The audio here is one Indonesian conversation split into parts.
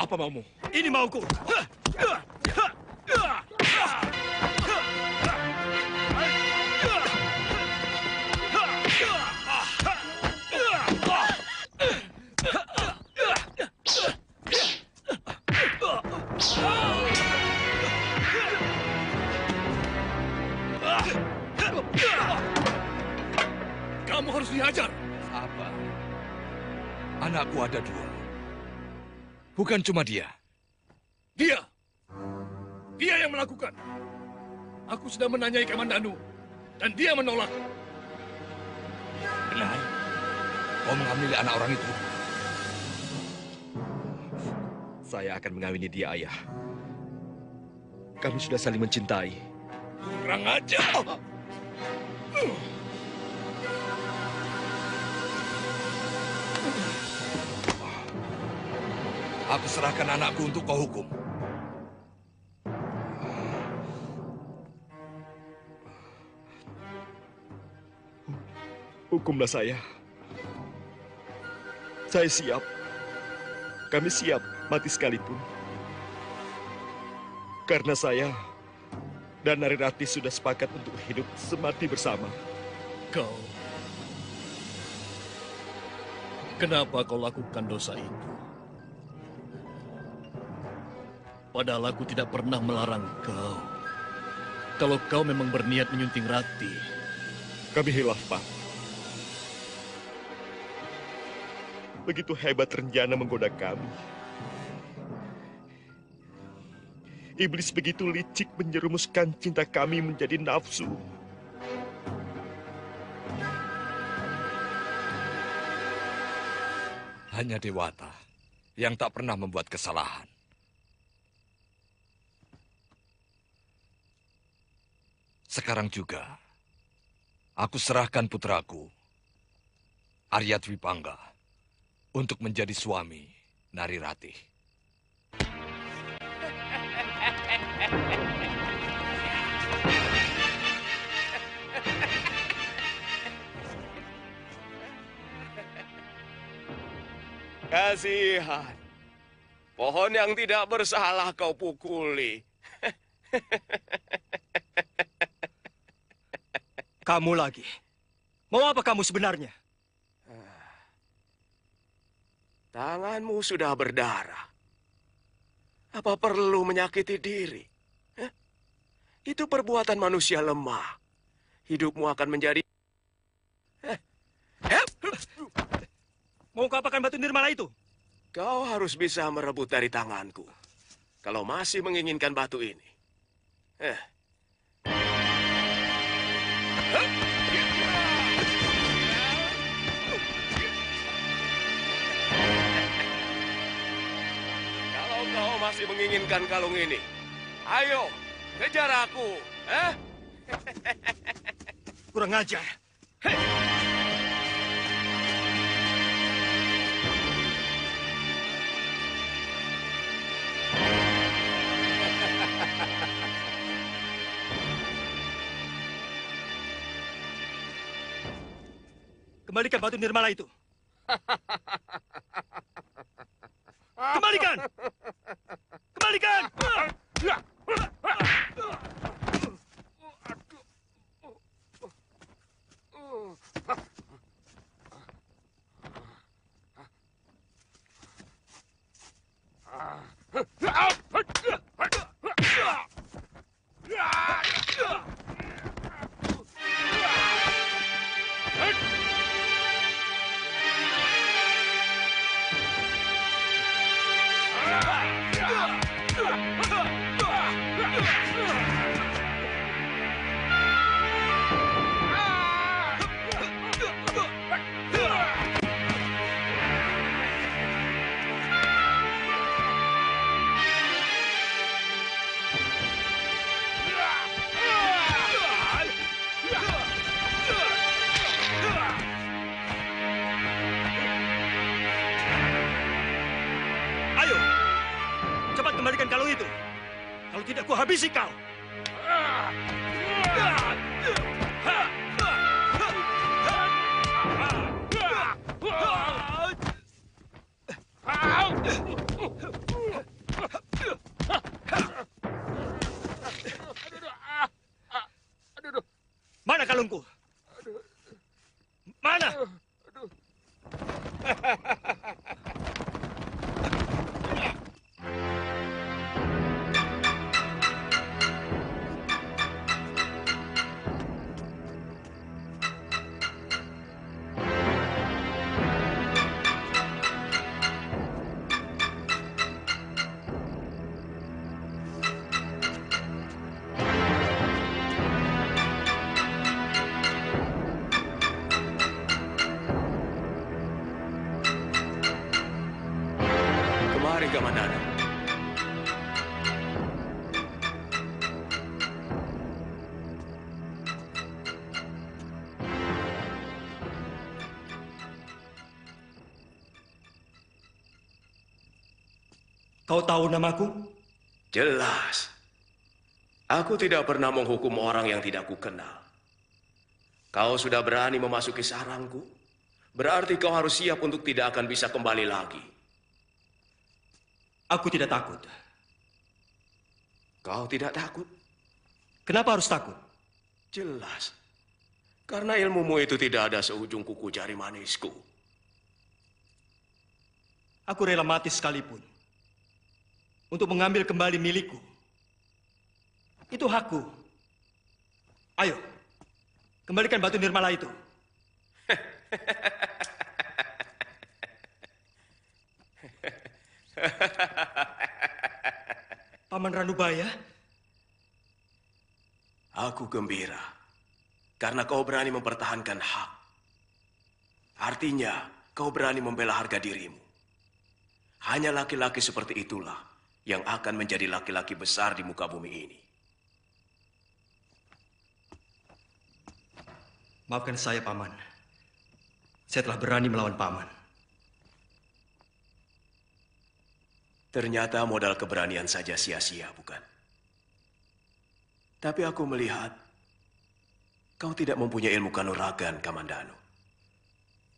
Apa maumu? Ini mauku. Kamu harus dihajar. Apa? Anakku ada dua. Bukan cuma dia. Dia yang melakukan. Aku sudah menanyai Kamandanu, dan dia menolak. Benar? Kau mengambil anak orang itu? Saya akan mengawini dia, Ayah. Kami sudah saling mencintai. Kurang ajar. Aku serahkan anakku untuk kau hukum. Hukumlah saya. Saya siap. Kami siap mati sekalipun. Karena saya dan Narirati sudah sepakat untuk hidup semati bersama. Kenapa kau lakukan dosa itu? Padahal aku tidak pernah melarang kau. Kalau kau memang berniat menyunting Rati. Kami hilaf, Pak. Begitu hebat rencana menggoda kami. Iblis begitu licik menjerumuskan cinta kami menjadi nafsu. Hanya Dewata yang tak pernah membuat kesalahan. Sekarang juga, aku serahkan putraku, Arya Dwipangga, untuk menjadi suami Narirati. Kasihan. Pohon yang tidak bersalah kau pukuli. Kamu lagi. Mau apa kamu sebenarnya? Tanganmu sudah berdarah. Apa perlu menyakiti diri? Itu perbuatan manusia lemah. Hidupmu akan menjadi... Mau kau apakan batu nirmala itu? Kau harus bisa merebut dari tanganku. Kalau masih menginginkan batu ini. Kalau kau masih menginginkan kalung ini, ayo, kejar aku. Kurang ajar. Kembalikan batu nirmala itu. Kembalikan! Kembalikan! Ayo, cepat kembalikan kalung itu. Kalau tidak, ku habisi kau. Mari, Kamandanu. Kau tahu namaku? Jelas. Aku tidak pernah menghukum orang yang tidak kukenal. Kau sudah berani memasuki sarangku, berarti kau harus siap untuk tidak akan bisa kembali lagi. Aku tidak takut. Kau tidak takut? Kenapa harus takut? Jelas. Karena ilmumu itu tidak ada seujung kuku jari manisku. Aku rela mati sekalipun untuk mengambil kembali milikku. Itu hakku. Ayo, kembalikan batu nirmala itu. Paman Ranubaya? Aku gembira karena kau berani mempertahankan hak. Artinya, kau berani membela harga dirimu. Hanya laki-laki seperti itulah yang akan menjadi laki-laki besar di muka bumi ini. Maafkan saya, Paman. Saya telah berani melawan Paman. Ternyata modal keberanian saja sia-sia, bukan? Tapi aku melihat kau tidak mempunyai ilmu kanuragan, Kamandanu.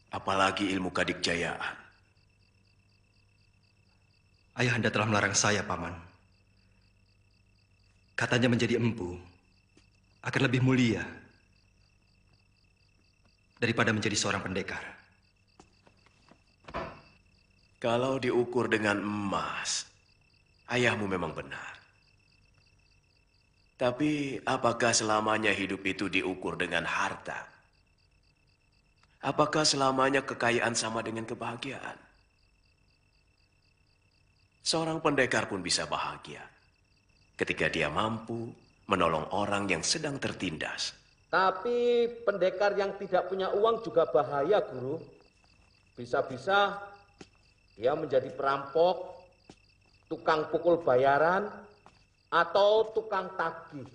Apalagi ilmu kadikjayaan. Ayahanda telah melarang saya, Paman. Katanya menjadi empu akan lebih mulia daripada menjadi seorang pendekar. Kalau diukur dengan emas, ayahmu memang benar. Tapi apakah selamanya hidup itu diukur dengan harta? Apakah selamanya kekayaan sama dengan kebahagiaan? Seorang pendekar pun bisa bahagia ketika dia mampu menolong orang yang sedang tertindas. Tapi pendekar yang tidak punya uang juga bahaya, Guru. Bisa-bisa dia menjadi perampok, tukang pukul bayaran, atau tukang tagih.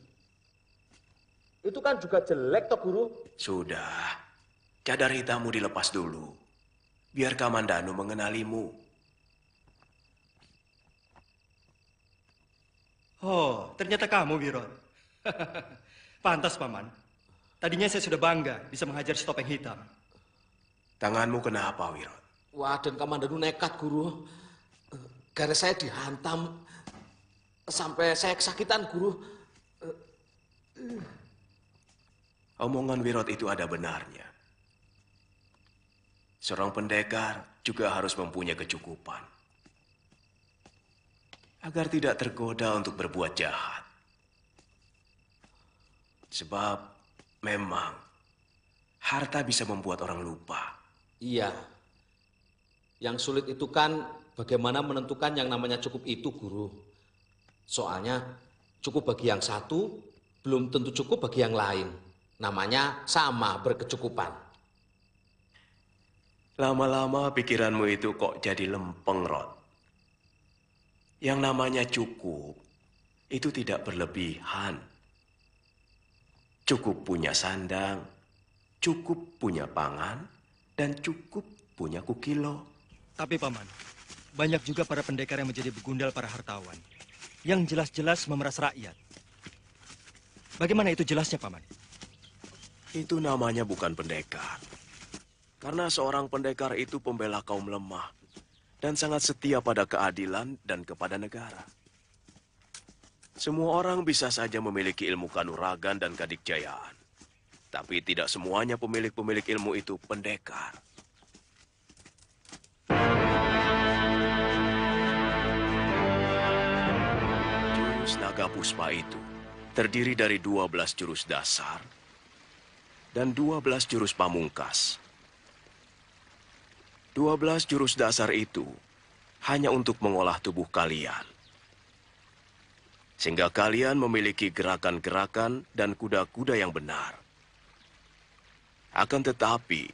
Itu kan juga jelek, toh, Guru. Sudah, cadar hitammu dilepas dulu. Biar Kamandanu mengenalimu. Oh, ternyata kamu, Wiron. Pantas, Paman. Tadinya saya sudah bangga bisa menghajar si topeng hitam. Tanganmu kenapa, Wiron? Wah, dan Kamandanu nekat, Guru. Gara saya dihantam sampai saya kesakitan, Guru. Omongan Wirot itu ada benarnya. Seorang pendekar juga harus mempunyai kecukupan. Agar tidak tergoda untuk berbuat jahat. Sebab memang harta bisa membuat orang lupa. Iya. Yang sulit itu kan bagaimana menentukan yang namanya cukup itu, Guru. Soalnya cukup bagi yang satu, belum tentu cukup bagi yang lain. Namanya sama berkecukupan. Lama-lama pikiranmu itu kok jadi lempeng, Rod. Yang namanya cukup itu tidak berlebihan. Cukup punya sandang, cukup punya pangan, dan cukup punya kukilo. Tapi, Paman, banyak juga para pendekar yang menjadi begundal para hartawan. Yang jelas-jelas memeras rakyat. Bagaimana itu jelasnya, Paman? Itu namanya bukan pendekar. Karena seorang pendekar itu pembela kaum lemah dan sangat setia pada keadilan dan kepada negara. Semua orang bisa saja memiliki ilmu kanuragan dan kadikjayaan. Tapi tidak semuanya pemilik-pemilik ilmu itu pendekar. Jurus Naga Puspa itu terdiri dari 12 jurus dasar dan 12 jurus pamungkas. 12 jurus dasar itu hanya untuk mengolah tubuh kalian. Sehingga kalian memiliki gerakan-gerakan dan kuda-kuda yang benar. Akan tetapi,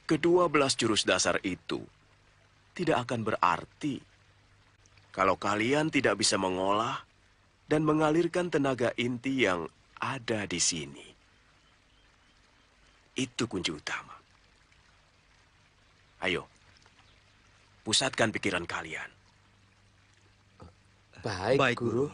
ke-12 jurus dasar itu tidak akan berarti Kalau kalian tidak bisa mengolah dan mengalirkan tenaga inti yang ada di sini, itu kunci utama. Ayo, pusatkan pikiran kalian. Baik, Guru.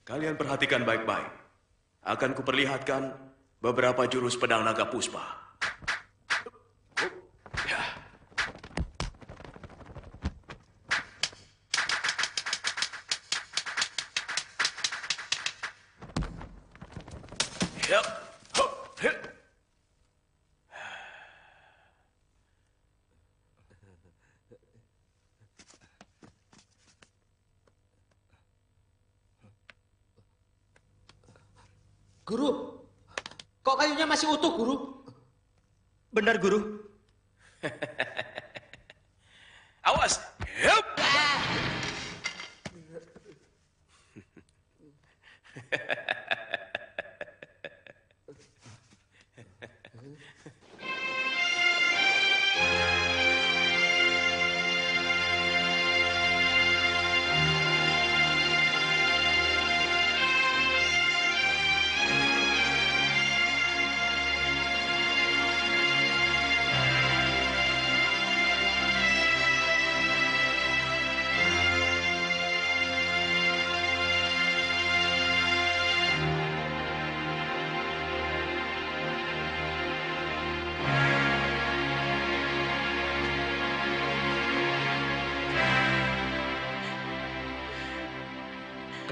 Kalian perhatikan baik-baik. Akan kuperlihatkan beberapa jurus pedang naga puspa. Guru, kok kayunya masih utuh, Guru? Benar, Guru. Awas! Hup!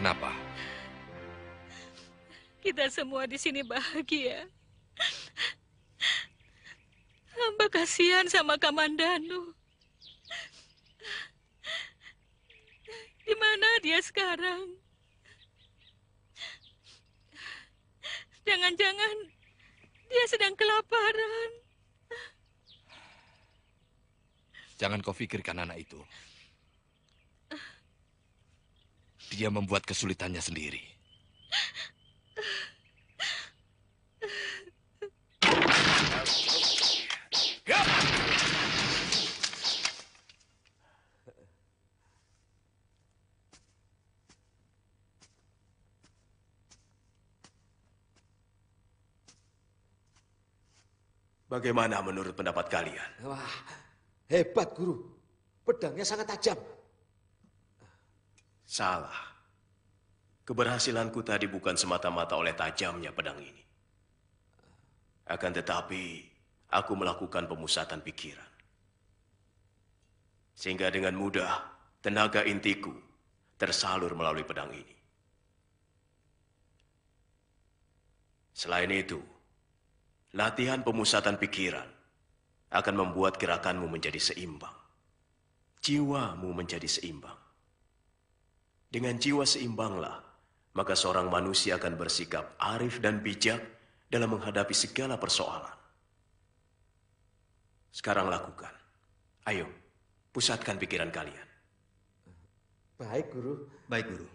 Kenapa? Kita semua di sini bahagia. Hamba kasihan sama Kamandanu. Di mana dia sekarang? Jangan-jangan dia sedang kelaparan. Jangan kau pikirkan anak itu. Dia membuat kesulitannya sendiri. Bagaimana menurut pendapat kalian? Wah, hebat, Guru. Pedangnya sangat tajam. Salah. Keberhasilanku tadi bukan semata-mata oleh tajamnya pedang ini. Akan tetapi, aku melakukan pemusatan pikiran. Sehingga dengan mudah, tenaga intiku tersalur melalui pedang ini. Selain itu, latihan pemusatan pikiran akan membuat gerakanmu menjadi seimbang. Jiwamu menjadi seimbang. Dengan jiwa seimbanglah, maka seorang manusia akan bersikap arif dan bijak dalam menghadapi segala persoalan. Sekarang lakukan. Ayo, pusatkan pikiran kalian. Baik, Guru. Baik, Guru.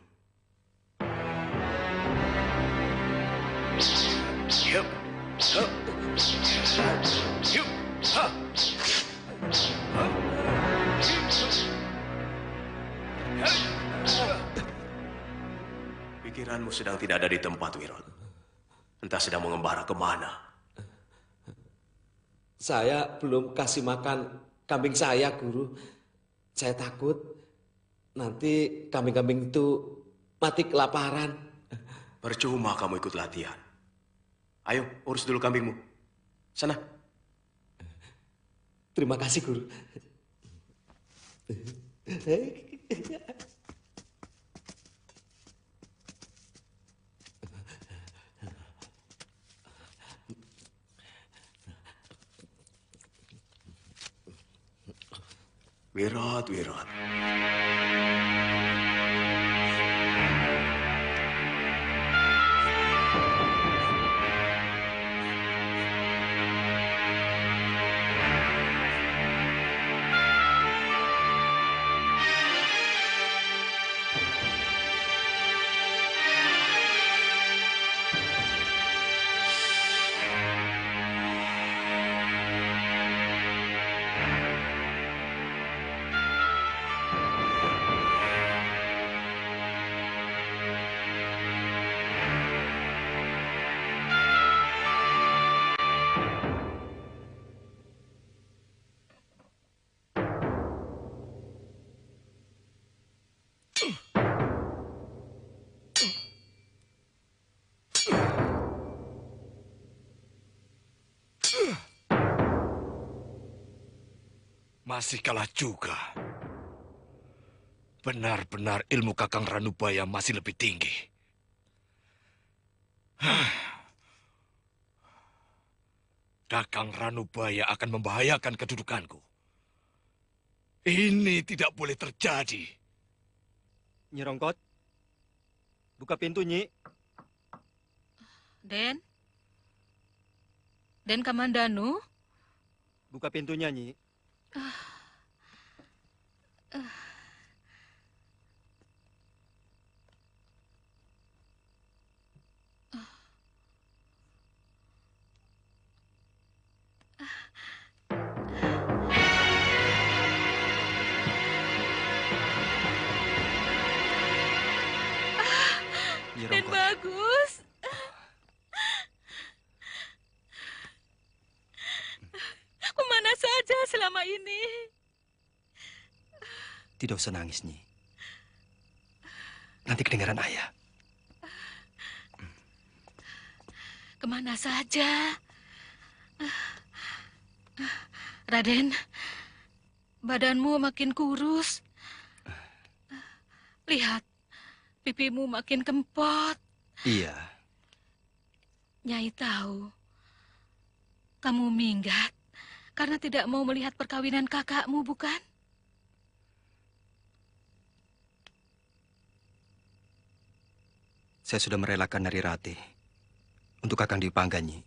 Yup. Hup. Yup. Ha. Ha. Pikiranmu sedang tidak ada di tempat, Wirot. Entah sedang mengembara kemana. Saya belum kasih makan kambing saya, Guru. Saya takut nanti kambing-kambing itu mati kelaparan. Percuma kamu ikut latihan. Ayo, urus dulu kambingmu. Sana. Terima kasih, Guru. Wirot, Wirot. Masih kalah juga. Benar-benar ilmu Kakang Ranubaya masih lebih tinggi. Kakang Ranubaya akan membahayakan kedudukanku. Ini tidak boleh terjadi. Nyi Rongkot, buka pintu, Nyi. Den? Den Kamandanu? Buka pintunya, Nyi. Nyi Den Rongkot, bagus. Kemana saja selama ini? tidak usah nangis, Nyi. Nanti kedengaran ayah. Kemana saja? Raden, badanmu makin kurus. Lihat, pipimu makin kempot. Iya, Nyai tahu, kamu minggat karena tidak mau melihat perkawinan kakakmu, bukan? saya sudah merelakan Nari Rati untuk Kakang Dwi Pangga, Nyi.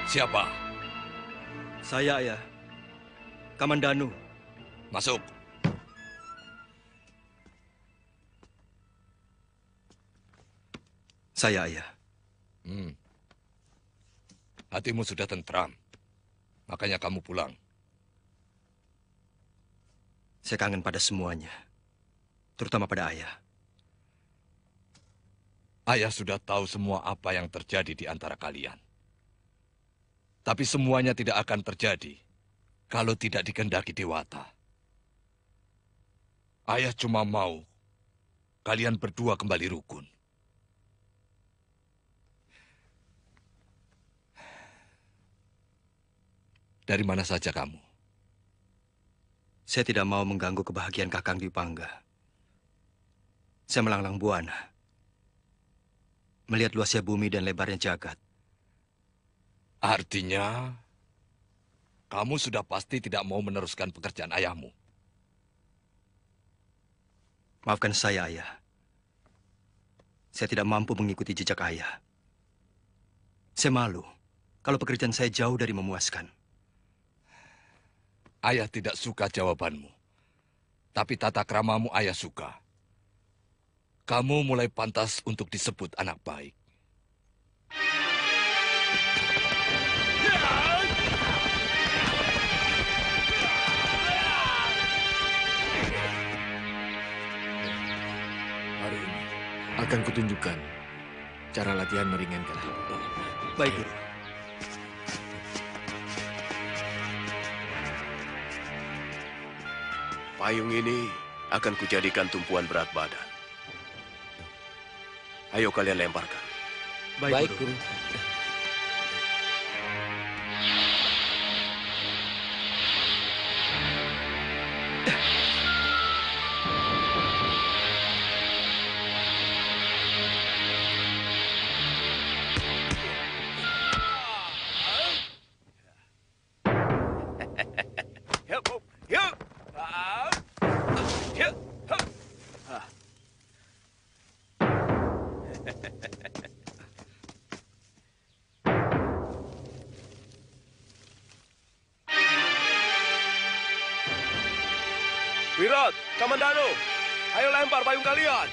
Siapa? Saya, Ayah. Kamandanu. Masuk. Saya, Ayah. Hatimu sudah tentram. Makanya kamu pulang. Saya kangen pada semuanya. Terutama pada Ayah. Ayah sudah tahu semua apa yang terjadi di antara kalian. Tapi semuanya tidak akan terjadi kalau tidak dikehendaki Dewata. Ayah cuma mau kalian berdua kembali rukun. Dari mana saja kamu? Saya tidak mau mengganggu kebahagiaan Kakang Dwi Pangga. Saya melanglang buana. Melihat luasnya bumi dan lebarnya jagat. Artinya, kamu sudah pasti tidak mau meneruskan pekerjaan ayahmu. Maafkan saya, Ayah. Saya tidak mampu mengikuti jejak Ayah. Saya malu kalau pekerjaan saya jauh dari memuaskan. Ayah tidak suka jawabanmu. Tapi tata kramamu ayah suka. Kamu mulai pantas untuk disebut anak baik. Hari ini akan kutunjukkan cara latihan meringankan. Baik, Guru. Payung ini akan kujadikan tumpuan berat badan. Ayo kalian lemparkan. Baik, Guru. Wirat, Kamandano, ayo lempar payung kalian.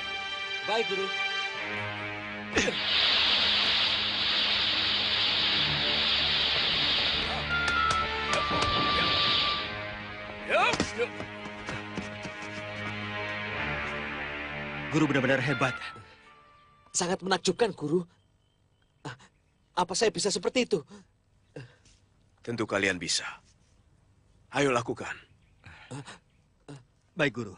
Baik, Guru. Guru benar-benar hebat. Sangat menakjubkan, Guru. Apa saya bisa seperti itu? Tentu kalian bisa. Ayo lakukan. Baik, Guru.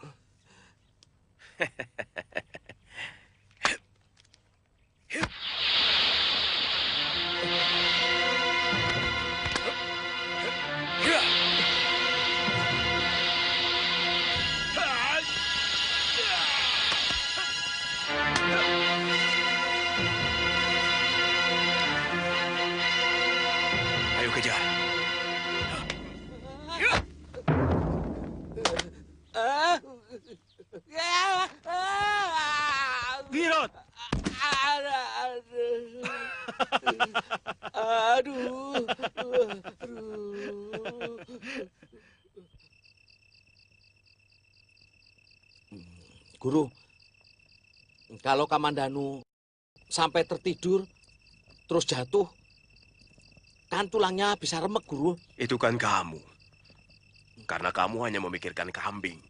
Ayo kejar. Wirot! Aduh. Guru, kalau Kamandanu sampai tertidur, terus jatuh, kan tulangnya bisa remek, Guru. Itu kan kamu. Karena kamu hanya memikirkan kambing.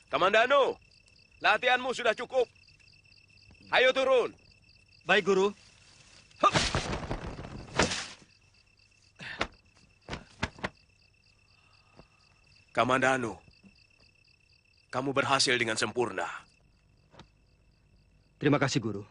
Kamandano, latihanmu sudah cukup. Ayo turun. Baik, Guru. Kamandano, kamu berhasil dengan sempurna. Terima kasih, Guru.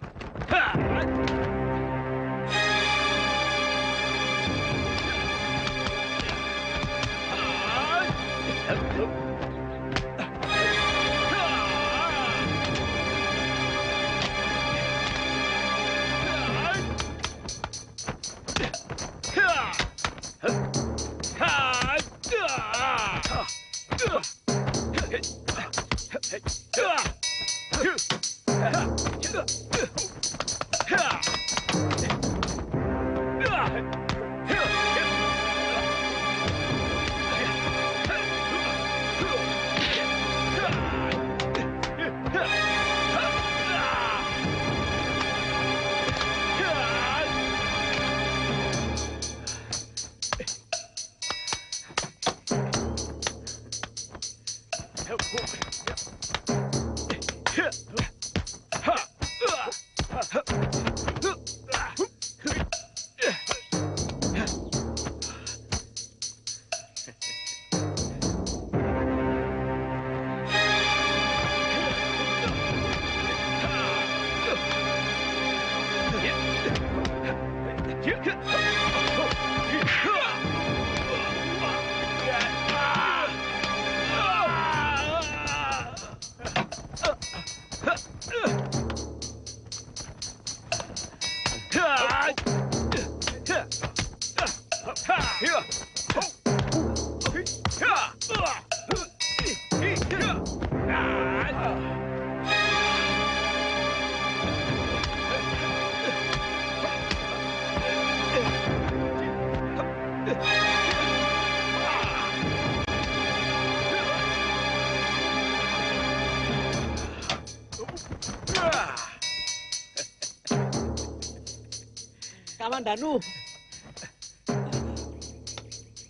Paman Danu.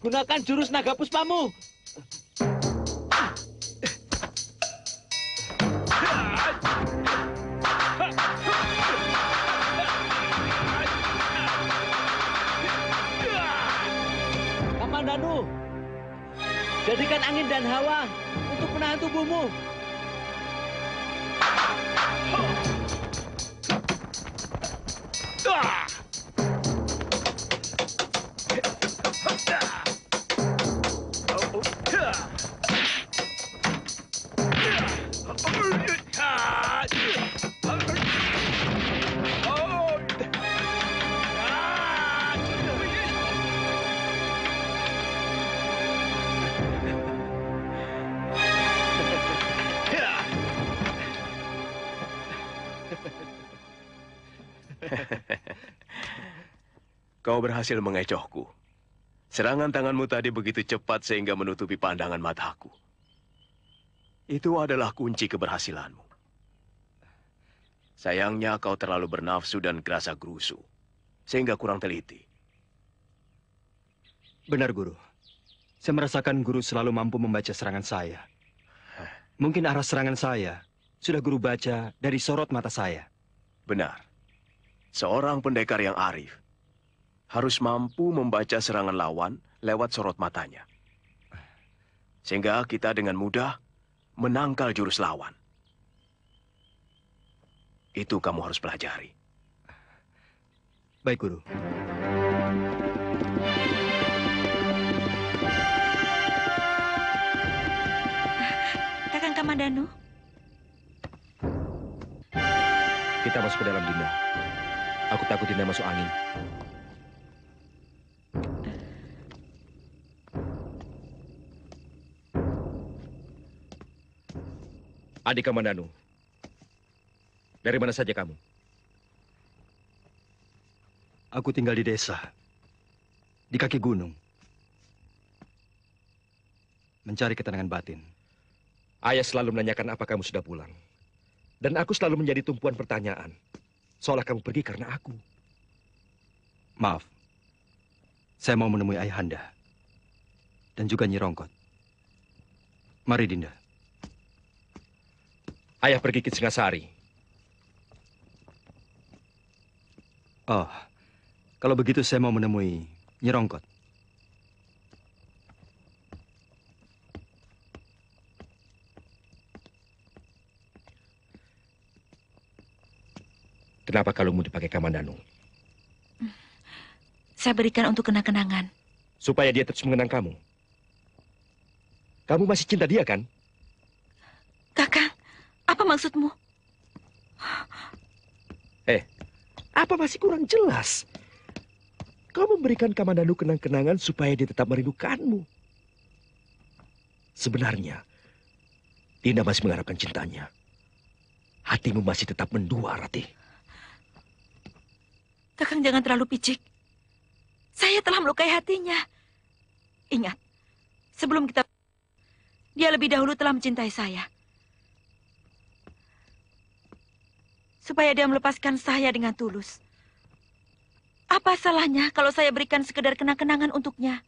Gunakan jurus naga puspamu. Paman Danu, jadikan angin dan hawa untuk menahan tubuhmu. Kau berhasil mengecohku. Serangan tanganmu tadi begitu cepat sehingga menutupi pandangan mataku. Itu adalah kunci keberhasilanmu. Sayangnya kau terlalu bernafsu dan gerasa gerusu, sehingga kurang teliti. Benar, Guru. Saya merasakan Guru selalu mampu membaca serangan saya. Mungkin arah serangan saya sudah Guru baca dari sorot mata saya. Benar. Seorang pendekar yang arif harus mampu membaca serangan lawan lewat sorot matanya. Sehingga kita dengan mudah menangkal jurus lawan. Itu kamu harus pelajari. Baik, Guru. Kakang Kamandanu. Kita masuk ke dalam, Dinda. Aku takut Dinda masuk angin. Adik Kamandanu, dari mana saja kamu? Aku tinggal di desa, di kaki gunung. Mencari ketenangan batin. Ayah selalu menanyakan apa kamu sudah pulang. Dan aku selalu menjadi tumpuan pertanyaan. Seolah kamu pergi karena aku. Maaf, saya mau menemui Ayahanda. Dan juga Nyi Rongkot. Mari, Dinda. Ayah pergi ke Singasari. Oh, kalau begitu saya mau menemui Nyi Rongkot. Kenapa kalungmu dipakai Kamandanu? Saya berikan untuk kenang-kenangan. Supaya dia terus mengenang kamu. Kamu masih cinta dia, kan? Kakang, apa maksudmu? Apa masih kurang jelas? Kau memberikan Kamandanu kenang-kenangan supaya dia tetap merindukanmu. Sebenarnya, Dinda masih mengharapkan cintanya. Hatimu masih tetap mendua, Ratih. Kakang jangan terlalu picik. Saya telah melukai hatinya. Ingat, sebelum kita... Dia lebih dahulu telah mencintai saya. Supaya dia melepaskan saya dengan tulus. Apa salahnya kalau saya berikan sekedar kenang-kenangan untuknya?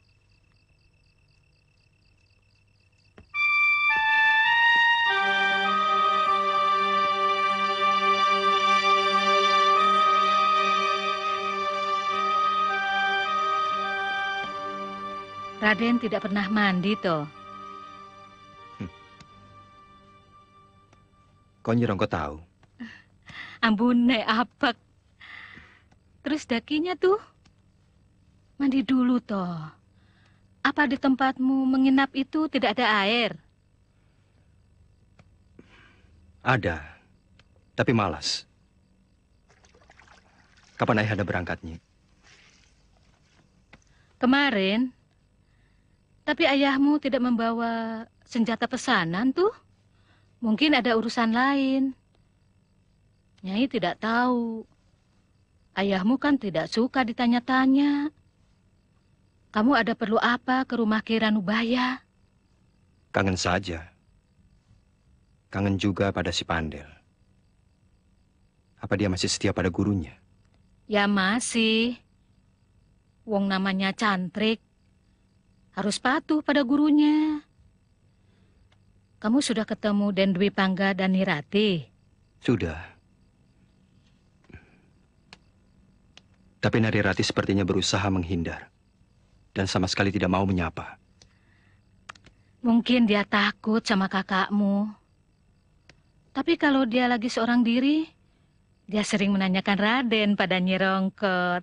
Raden tidak pernah mandi, toh. Kok Nyi Rongkot tahu? Ambune apek. Terus dakinya tuh. Mandi dulu, toh. Apa di tempatmu menginap itu tidak ada air? Ada, tapi malas. Kapan Ayahanda berangkatnya? Kemarin. Tapi ayahmu tidak membawa senjata pesanan tuh. Mungkin ada urusan lain. Nyai tidak tahu. Ayahmu kan tidak suka ditanya-tanya. Kamu ada perlu apa ke rumah Ki Ranubaya? Kangen saja. Kangen juga pada si Pandel. Apa dia masih setia pada gurunya? Ya masih. Wong namanya Cantrik. Harus patuh pada gurunya. Kamu sudah ketemu Den Dwi Pangga dan Nirati? Sudah. Tapi Narirati sepertinya berusaha menghindar. Dan sama sekali tidak mau menyapa. Mungkin dia takut sama kakakmu. Tapi kalau dia lagi seorang diri, dia sering menanyakan Raden pada Nyi Rongkot.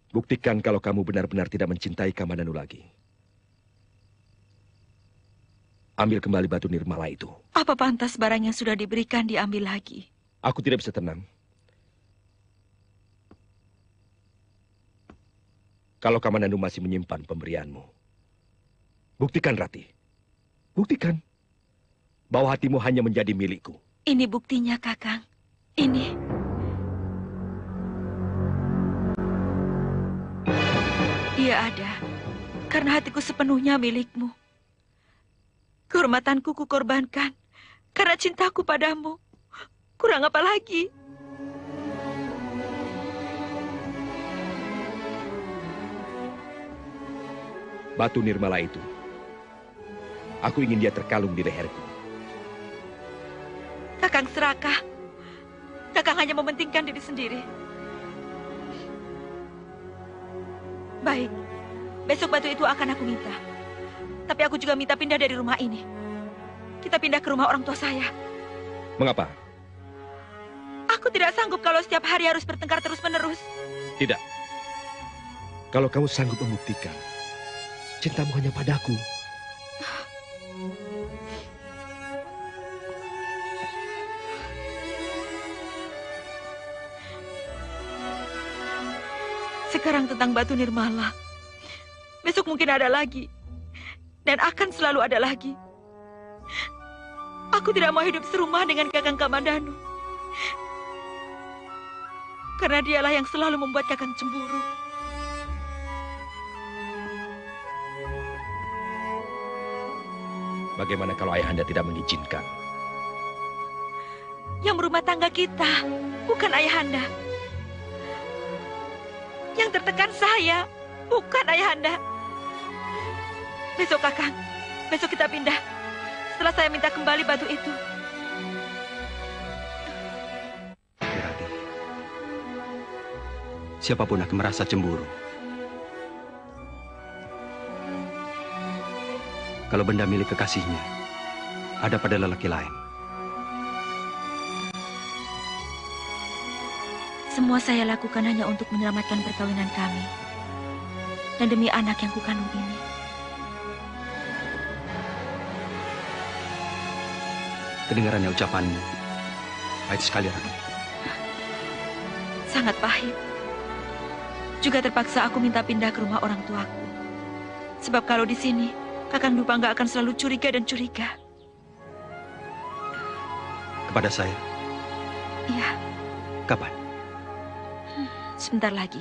Buktikan kalau kamu benar-benar tidak mencintai Kamandanu lagi. Ambil kembali batu nirmala itu. Apa pantas barang yang sudah diberikan diambil lagi? Aku tidak bisa tenang. Kalau Kamandanu masih menyimpan pemberianmu. Buktikan, Rati. Buktikan. Bahwa hatimu hanya menjadi milikku. Ini buktinya, Kakang. Ini. Dia ada. Karena hatiku sepenuhnya milikmu. Kehormatanku kukorbankan. Karena cintaku padamu. Kurang apa lagi? Batu nirmala itu. Aku ingin dia terkalung di leherku. Kakang serakah. Kakang hanya mementingkan diri sendiri. Baik. Besok batu itu akan aku minta. Tapi aku juga minta pindah dari rumah ini. Kita pindah ke rumah orang tua saya. Mengapa? Aku tidak sanggup kalau setiap hari harus bertengkar terus-menerus. Tidak. Kalau kamu sanggup membuktikan cintamu hanya padaku. Sekarang tentang batu nirmala. Besok mungkin ada lagi. Dan akan selalu ada lagi. Aku tidak mau hidup serumah dengan Kakang Kamandanu. Karena dialah yang selalu membuat Kakang cemburu. Bagaimana kalau ayahanda tidak mengizinkan? Yang berumah tangga kita, bukan ayahanda. Yang tertekan saya, bukan ayahanda. Besok, Kakang. Besok kita pindah. Setelah saya minta kembali batu itu. Kirati, siapapun akan merasa cemburu. Kalau benda milik kekasihnya ada pada lelaki lain. Semua saya lakukan hanya untuk menyelamatkan perkawinan kami. Dan demi anak yang kukandung ini. Kedengarannya ucapanmu pahit sekali, Rati. Sangat pahit. Juga terpaksa aku minta pindah ke rumah orang tuaku. Sebab kalau di sini, Kakang Dwi Pangga akan selalu curiga dan curiga. Kepada saya? Iya. Kapan? Sebentar lagi.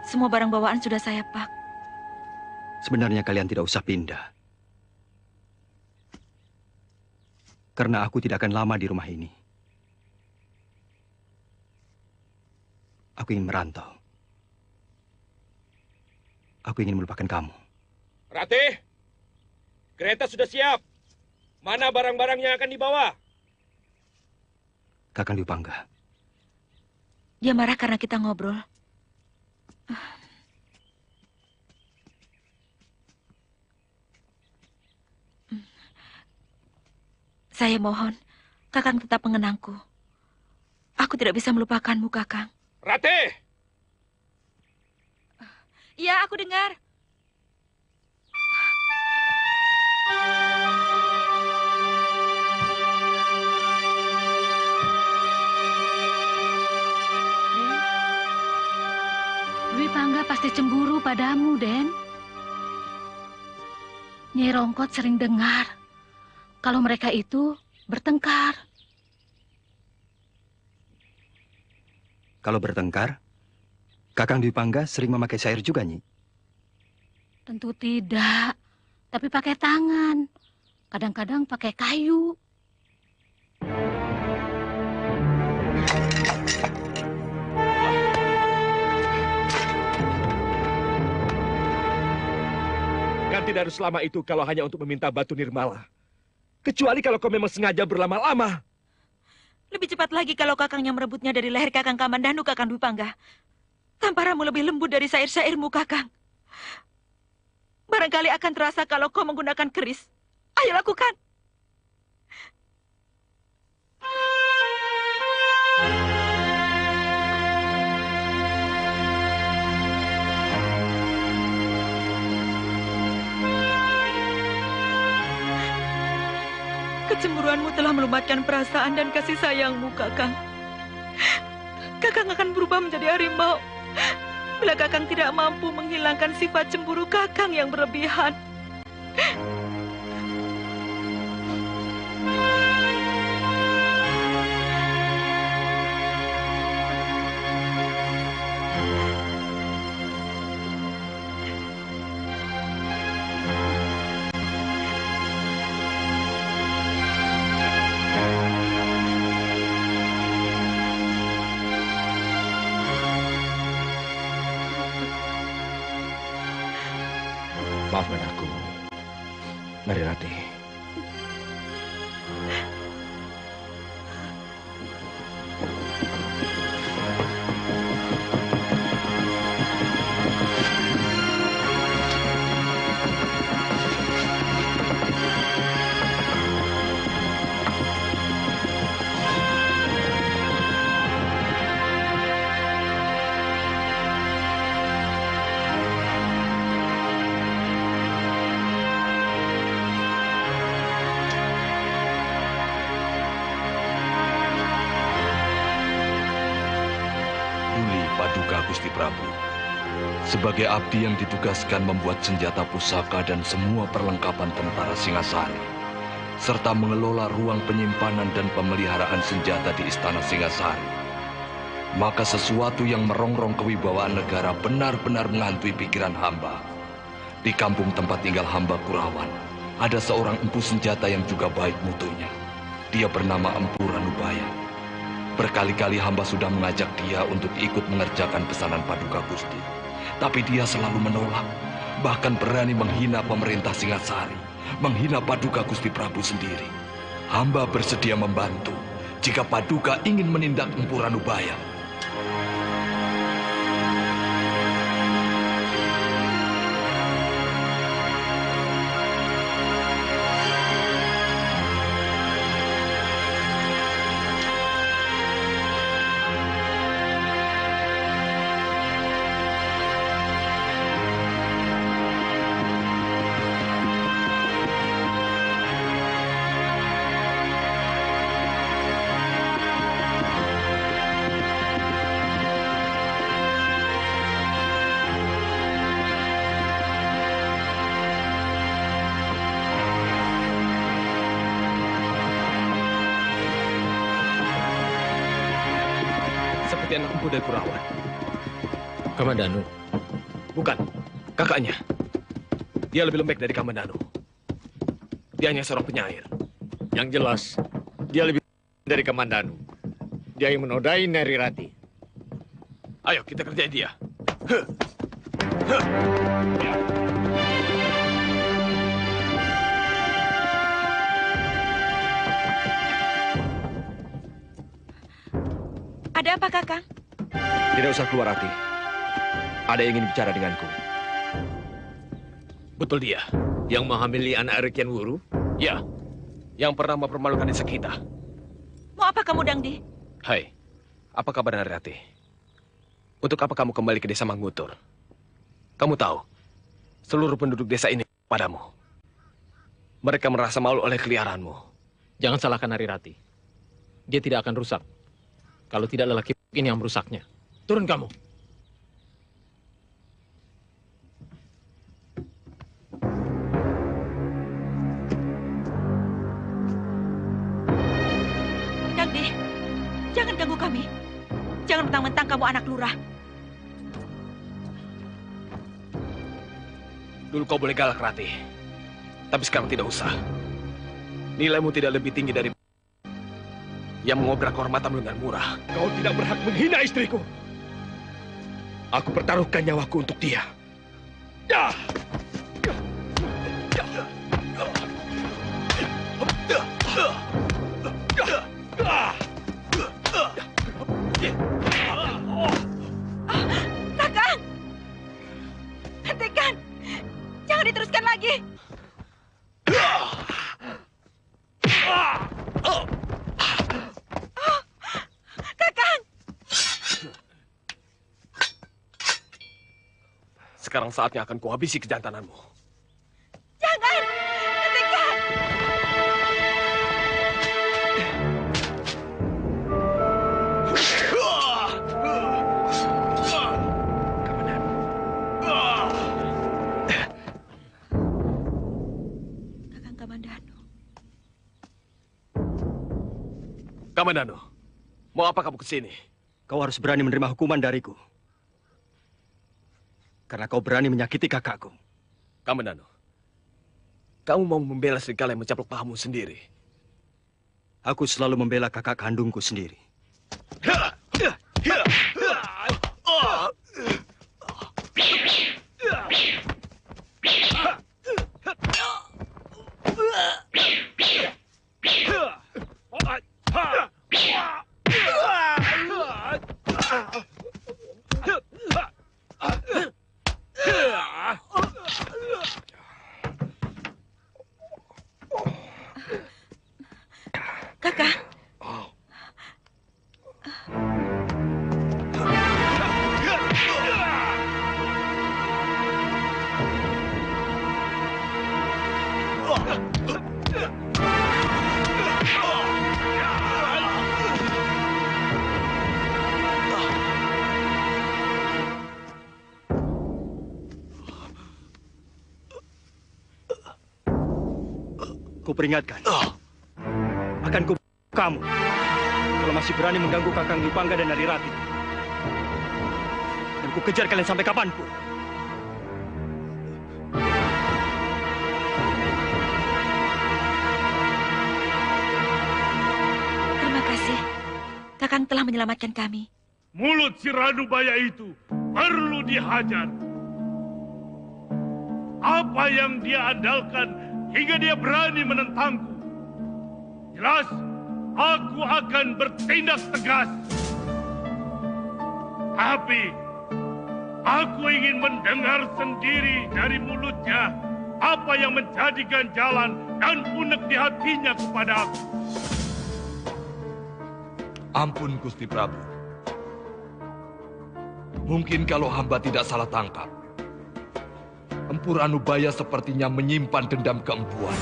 Semua barang bawaan sudah saya pak. Sebenarnya kalian tidak usah pindah. Karena aku tidak akan lama di rumah ini. Aku ingin merantau. Aku ingin melupakan kamu. Rati, kereta sudah siap. Mana barang-barang yang akan dibawa? Kakang Dwi Pangga. Dia marah karena kita ngobrol. Saya mohon, Kakang tetap mengenangku. Aku tidak bisa melupakanmu, Kakang. Rati! Iya, aku dengar. Dwi Pangga pasti cemburu padamu, Den. Nyai Rongkot sering dengar kalau mereka itu bertengkar. Kalau bertengkar, Kakang Dwi Pangga sering memakai syair juga, Nyi. Tentu tidak, tapi pakai tangan. kadang-kadang pakai kayu. Kan tidak harus selama itu kalau hanya untuk meminta batu nirmala. Kecuali kalau kau memang sengaja berlama-lama. Lebih cepat lagi kalau kakang yang merebutnya dari leher kakang Kamandanu, kakang Dwi Pangga. Tamparamu lebih lembut dari syair-syairmu, kakang. Barangkali akan terasa kalau kau menggunakan keris. Ayo lakukan. Kecemburuanmu telah melumatkan perasaan dan kasih sayangmu, kakang. Kakang akan berubah menjadi harimau bila kakang tidak mampu menghilangkan sifat cemburu kakang yang berlebihan. Maafkan aku, Narirati. Paduka Gusti Prabu, sebagai abdi yang ditugaskan membuat senjata pusaka dan semua perlengkapan tentara Singasari, serta mengelola ruang penyimpanan dan pemeliharaan senjata di Istana Singasari, maka sesuatu yang merongrong kewibawaan negara benar-benar menghantui pikiran hamba. Di kampung tempat tinggal hamba Kurawan, ada seorang empu senjata yang juga baik mutunya. Dia bernama Empu Ranubaya. Berkali-kali hamba sudah mengajak dia untuk ikut mengerjakan pesanan Paduka Gusti. Tapi dia selalu menolak, bahkan berani menghina pemerintah Singasari, menghina Paduka Gusti Prabu sendiri. Hamba bersedia membantu jika Paduka ingin menindak Empu Ranubaya. Seperti anak empu dari Kurawan. Kamandanu. Bukan, kakaknya. Dia lebih lembek dari Kamandanu. Dia hanya seorang penyair. Yang jelas, dia lebih dari Kamandanu. Dia yang menodai Narirati. Ayo, kita kerjain dia. Ada apa, kakang? Tidak usah keluar, Rati. Ada yang ingin bicara denganku. Betul dia, yang menghamili anak Rekian Wuru? Ya, yang pernah mempermalukan desa kita. Mau apa kamu, Dangdi? Hai, apa kabar Narirati? Untuk apa kamu kembali ke desa Manggutur? Kamu tahu, seluruh penduduk desa ini padamu. Mereka merasa malu oleh keliaranmu. Jangan salahkan Narirati. Dia tidak akan rusak kalau tidak lelaki ini yang merusaknya. Turun kamu. Dangdi, jangan ganggu kami. Jangan mentang-mentang kamu anak lurah. Dulu kau boleh galak, Rati. Tapi sekarang tidak usah. Nilaimu tidak lebih tinggi dari yang mengobrak kehormatanmu dengan murah. Kau tidak berhak menghina istriku. Aku pertaruhkan nyawaku untuk dia. Kakang! Hentikan! Jangan diteruskan lagi! Kakang! Sekarang saatnya akan kuhabisi kejantananmu. Jangan! Hentikan! Kakang Kamandanu. Kamandanu, mau apa kamu kesini? Kau harus berani menerima hukuman dariku. Karena kau berani menyakiti kakakku. Kamandanu, kamu mau membela serigala yang mencaplok pahamu sendiri. Aku selalu membela kakak kandungku sendiri. Kakang. Kuperingatkan. Akan kamu kalau masih berani mengganggu Kakang Dipangga dan Narirati. Dan ku kejar kalian sampai kapanpun. Terima kasih. Kakang telah menyelamatkan kami. Mulut si Ranubaya itu perlu dihajar. Apa yang dia andalkan hingga dia berani menentangku? Jelas, aku akan bertindak tegas. Tapi, aku ingin mendengar sendiri dari mulutnya apa yang menjadi ganjalan dan unek di hatinya kepada aku. Ampun, Gusti Prabu. Mungkin kalau hamba tidak salah tangkap, Empu Ranubaya sepertinya menyimpan dendam keempuan.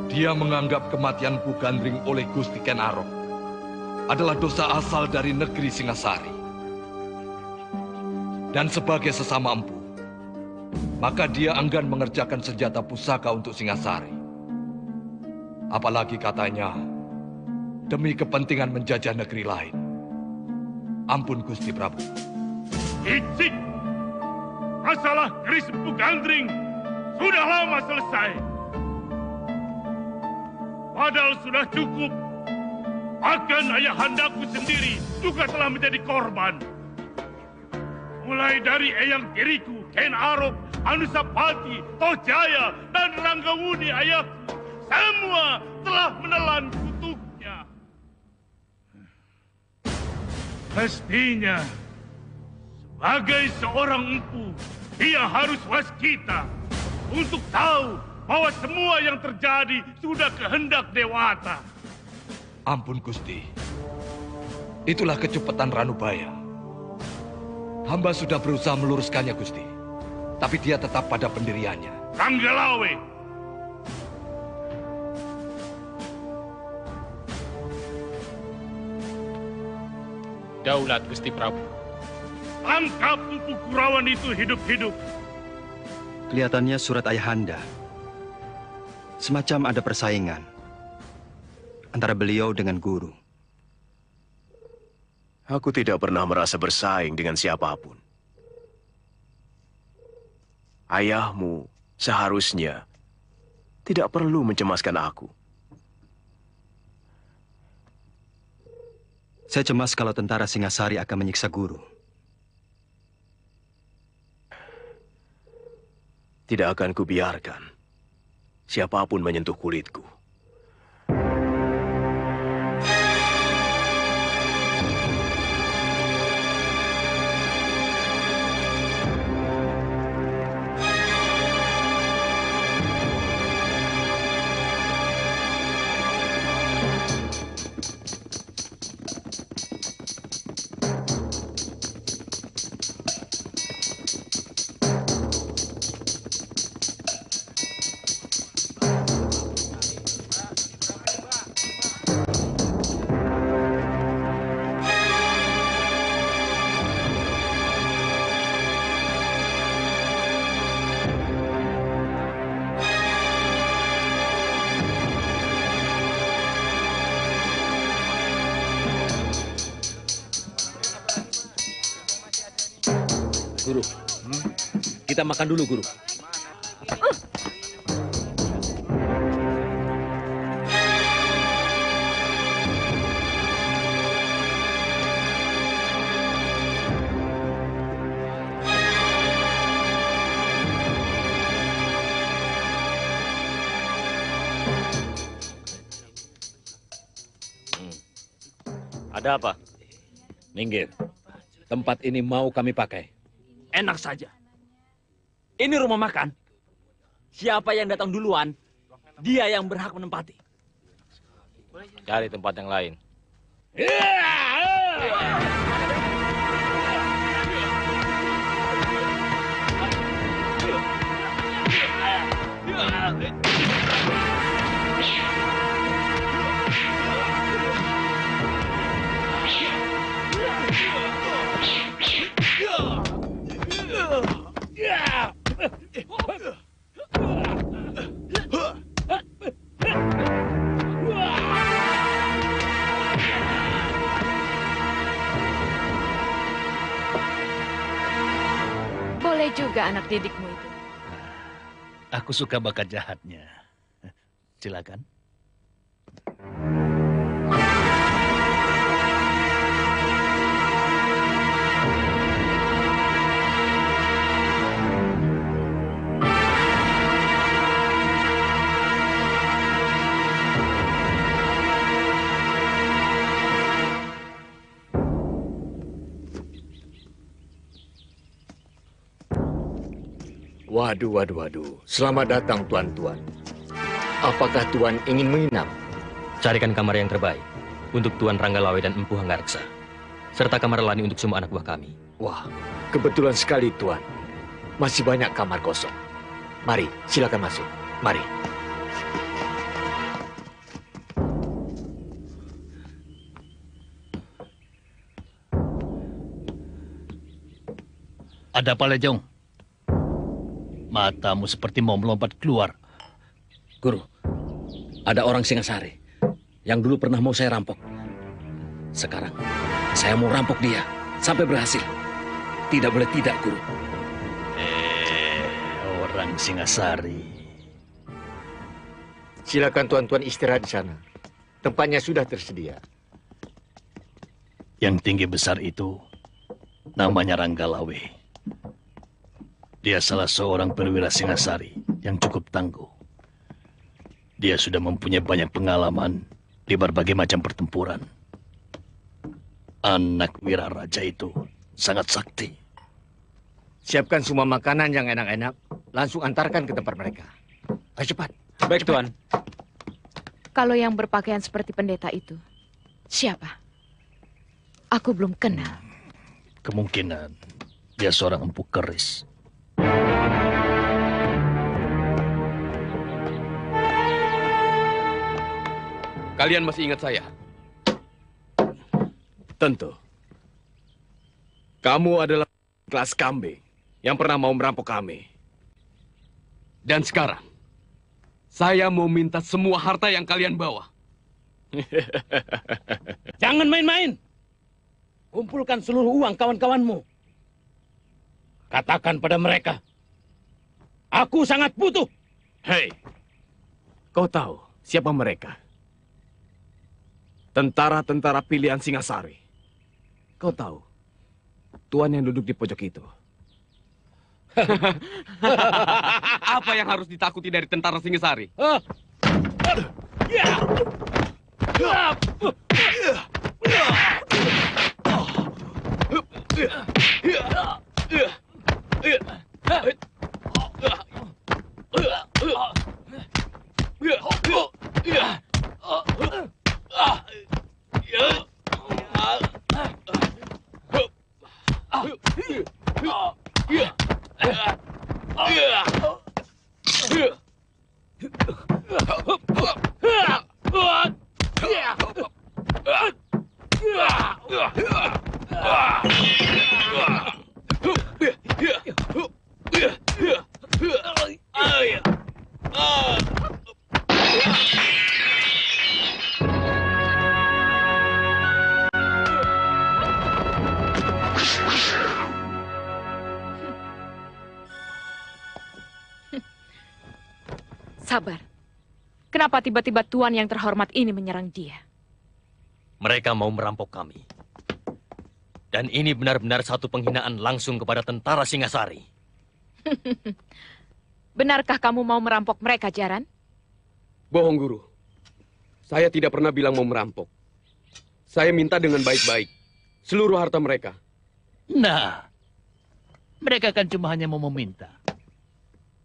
Dia menganggap kematian Pu Gandring oleh Gusti Ken Arok adalah dosa asal dari negeri Singasari. Dan sebagai sesama empu, maka dia enggan mengerjakan senjata pusaka untuk Singasari. Apalagi katanya, demi kepentingan menjajah negeri lain. Ampun, Gusti Prabu. Icik! Masalah keris Pu Gandring sudah lama selesai. Padahal sudah cukup. Bahkan ayahandaku sendiri juga telah menjadi korban. Mulai dari eyang tiriku, Ken Arok, Anusapati, Tojaya, dan Ranggawuni ayahku. Semua telah menelan kutuknya. Mestinya, sebagai seorang empu, dia harus waskita untuk tahu bahwa semua yang terjadi sudah kehendak Dewata. Ampun, Gusti. Itulah kecepatan Ranubaya. Hamba sudah berusaha meluruskannya, Gusti. Tapi dia tetap pada pendiriannya. Ranggalawe! Daulat, Gusti Prabu. Tangkap Empu Kurawan itu hidup-hidup. Kelihatannya surat Ayahanda semacam ada persaingan antara beliau dengan guru. Aku tidak pernah merasa bersaing dengan siapapun. Ayahmu seharusnya tidak perlu mencemaskan aku. Saya cemas kalau tentara Singasari akan menyiksa guru. Tidak akan kubiarkan siapapun menyentuh kulitku. Guru, kita makan dulu, Guru. Ada apa? Minggir. Tempat ini mau kami pakai. Enak saja. Ini rumah makan. Siapa yang datang duluan, dia yang berhak menempati. Cari tempat yang lain. Boleh juga anak didikmu itu. Aku suka bakat jahatnya. Silakan. Waduh. Selamat datang, Tuan-Tuan. Apakah Tuan ingin menginap? Carikan kamar yang terbaik untuk Tuan Ranggalawe dan Empu Hanggareksa, serta kamar lani untuk semua anak buah kami. Wah, kebetulan sekali, Tuan. Masih banyak kamar kosong. Mari, silakan masuk. Mari. Ada apa, Lejong? Matamu seperti mau melompat keluar. Guru, ada orang Singasari yang dulu pernah mau saya rampok. Sekarang, saya mau rampok dia sampai berhasil. Tidak boleh tidak, Guru. Orang Singasari. Silakan Tuan-Tuan istirahat di sana. Tempatnya sudah tersedia. Yang tinggi besar itu namanya Ranggalawe. Dia salah seorang perwira Singasari yang cukup tangguh. Dia sudah mempunyai banyak pengalaman di berbagai macam pertempuran. Anak wira raja itu sangat sakti. Siapkan semua makanan yang enak-enak. Langsung antarkan ke tempat mereka. Ayo cepat. Baik, cepat. Tuan. Kalau yang berpakaian seperti pendeta itu, siapa? Aku belum kenal. Kemungkinan dia seorang empu keris. Kalian masih ingat saya? Tentu. Kamu adalah kelas kambing yang pernah mau merampok kami. Dan sekarang, saya mau minta semua harta yang kalian bawa. Jangan main-main. Kumpulkan seluruh uang kawan-kawanmu. Katakan pada mereka, aku sangat butuh. Hei, kau tahu siapa mereka? Tentara-tentara pilihan Singasari. Kau tahu, tuan yang duduk di pojok itu. Apa yang harus ditakuti dari tentara Singasari? Sabar. Kenapa tiba-tiba tuan yang terhormat ini menyerang dia? Mereka mau merampok kami. Dan ini benar-benar satu penghinaan langsung kepada tentara Singasari. Benarkah kamu mau merampok mereka, Jaran? Bohong, Guru. Saya tidak pernah bilang mau merampok. Saya minta dengan baik-baik. Seluruh harta mereka. Nah, mereka kan cuma hanya mau meminta.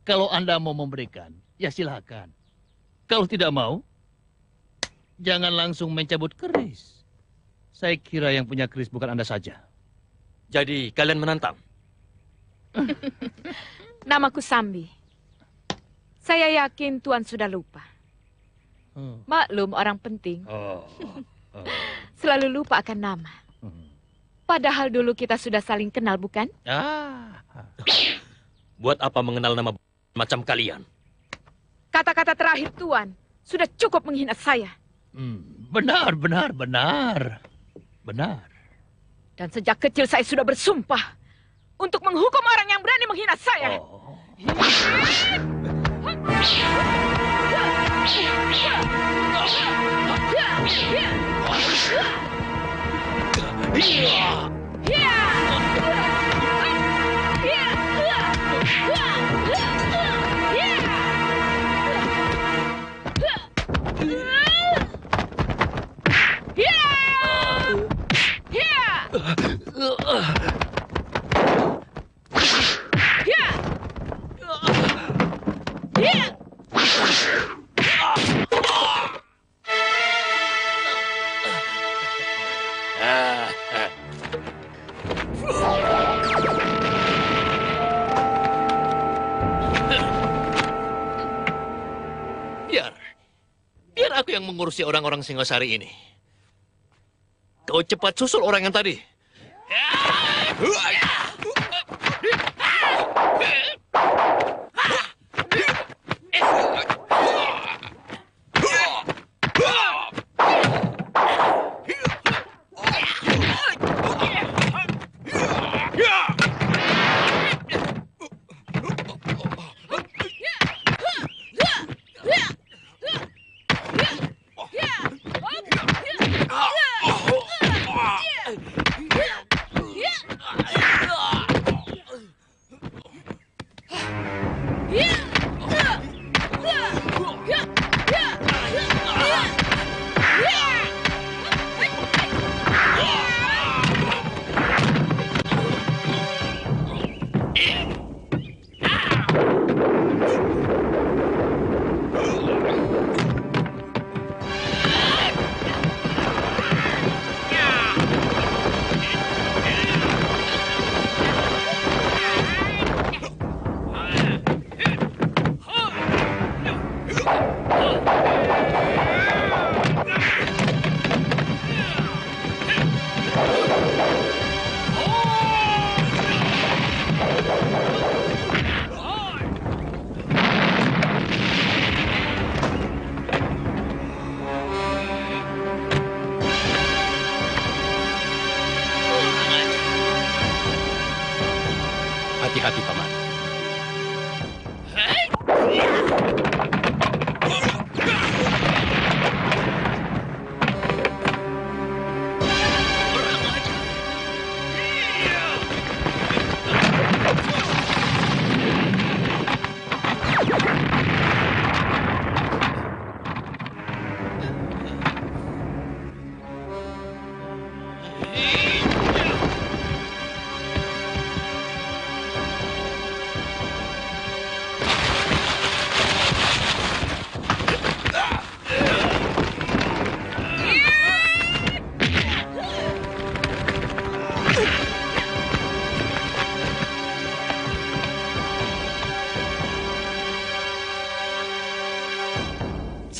Kalau Anda mau memberikan, ya silakan. Kalau tidak mau, jangan langsung mencabut keris. Saya kira yang punya keris bukan Anda saja. Jadi kalian menantang? Namaku Sambi. Saya yakin tuan sudah lupa. Maklum orang penting. Selalu lupa akan nama. Padahal dulu kita sudah saling kenal, bukan? Buat apa mengenal nama macam kalian? Kata-kata terakhir tuan sudah cukup menghina saya. Benar. Dan sejak kecil saya sudah bersumpah untuk menghukum orang yang berani menghina saya. Biar aku yang mengurusi orang-orang Singasari ini. Kau cepat susul orang yang tadi. Hati-hati, Paman.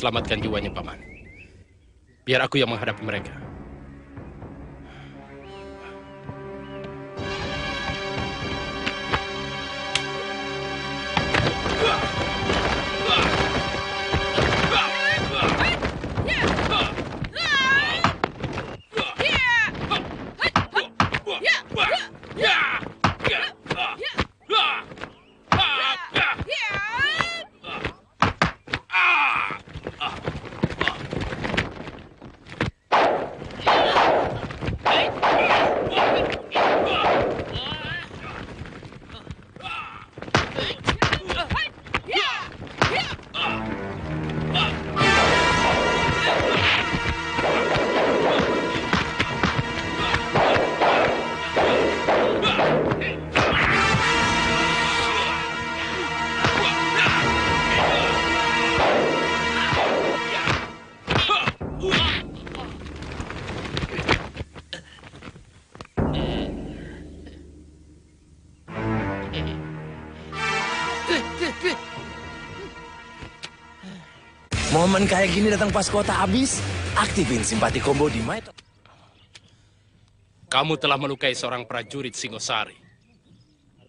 Selamatkan jiwanya, Paman. Biar aku yang menghadapi mereka. Momen kayak gini datang pas kota habis, aktifin simpati combo di Might. Kamu telah melukai seorang prajurit Singosari.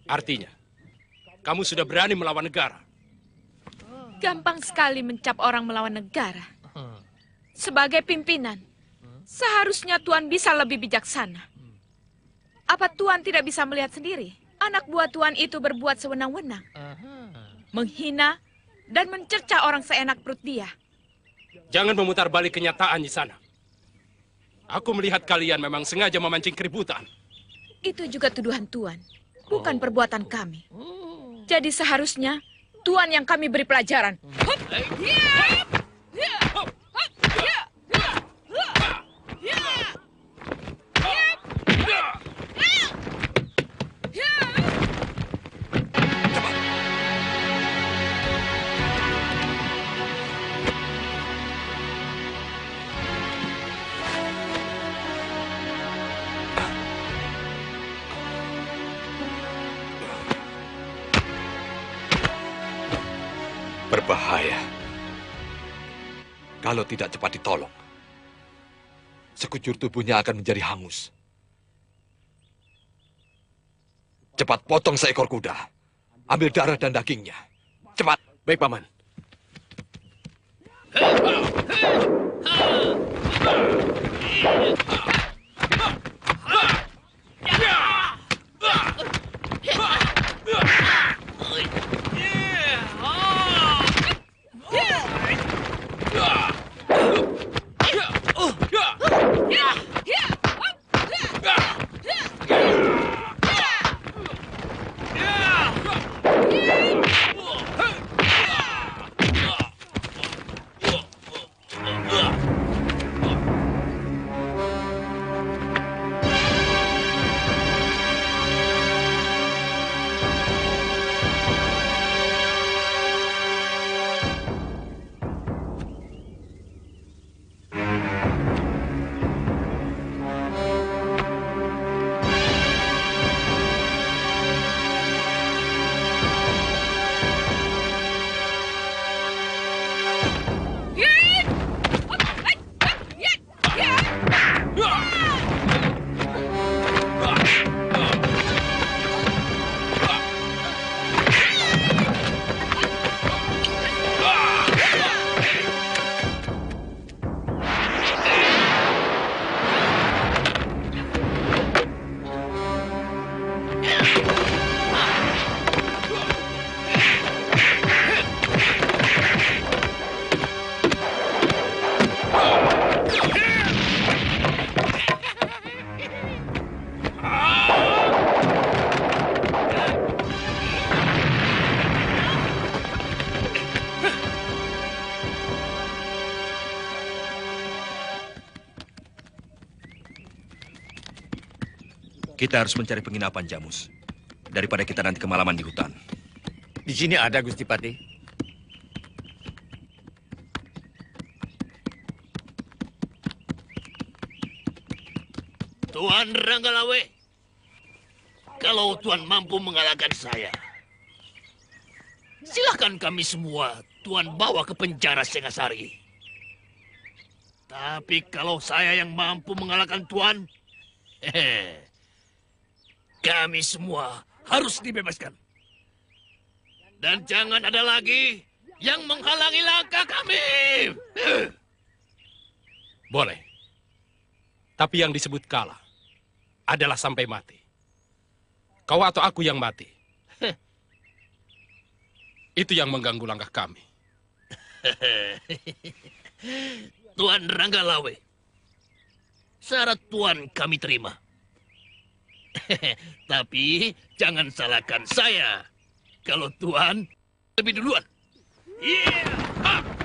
Artinya, kamu sudah berani melawan negara. Gampang sekali mencap orang melawan negara. Sebagai pimpinan, seharusnya Tuan bisa lebih bijaksana. Apa Tuan tidak bisa melihat sendiri? Anak buah Tuan itu berbuat sewenang-wenang. Menghina dan mencerca orang seenak perut dia. Jangan memutar balik kenyataan di sana. Aku melihat kalian memang sengaja memancing keributan. Itu juga tuduhan Tuan, bukan perbuatan kami. Jadi seharusnya Tuan yang kami beri pelajaran. Berbahaya. Kalau tidak cepat ditolong, sekujur tubuhnya akan menjadi hangus. Cepat potong seekor kuda. Ambil darah dan dagingnya. Cepat. Baik, Paman. Kita harus mencari penginapan, Jamus. Daripada kita nanti kemalaman di hutan. Di sini ada, Gusti Pati. Tuan Ranggalawe, kalau Tuan mampu mengalahkan saya, silahkan kami semua Tuan bawa ke penjara Singasari. Tapi kalau saya yang mampu mengalahkan Tuan, kami semua harus dibebaskan. Dan jangan ada lagi yang menghalangi langkah kami. Boleh. Tapi yang disebut kalah adalah sampai mati. Kau atau aku yang mati. Itu yang mengganggu langkah kami. Tuan Ranggalawe, syarat Tuan kami terima. Tapi jangan salahkan saya kalau Tuan lebih duluan. Yeah!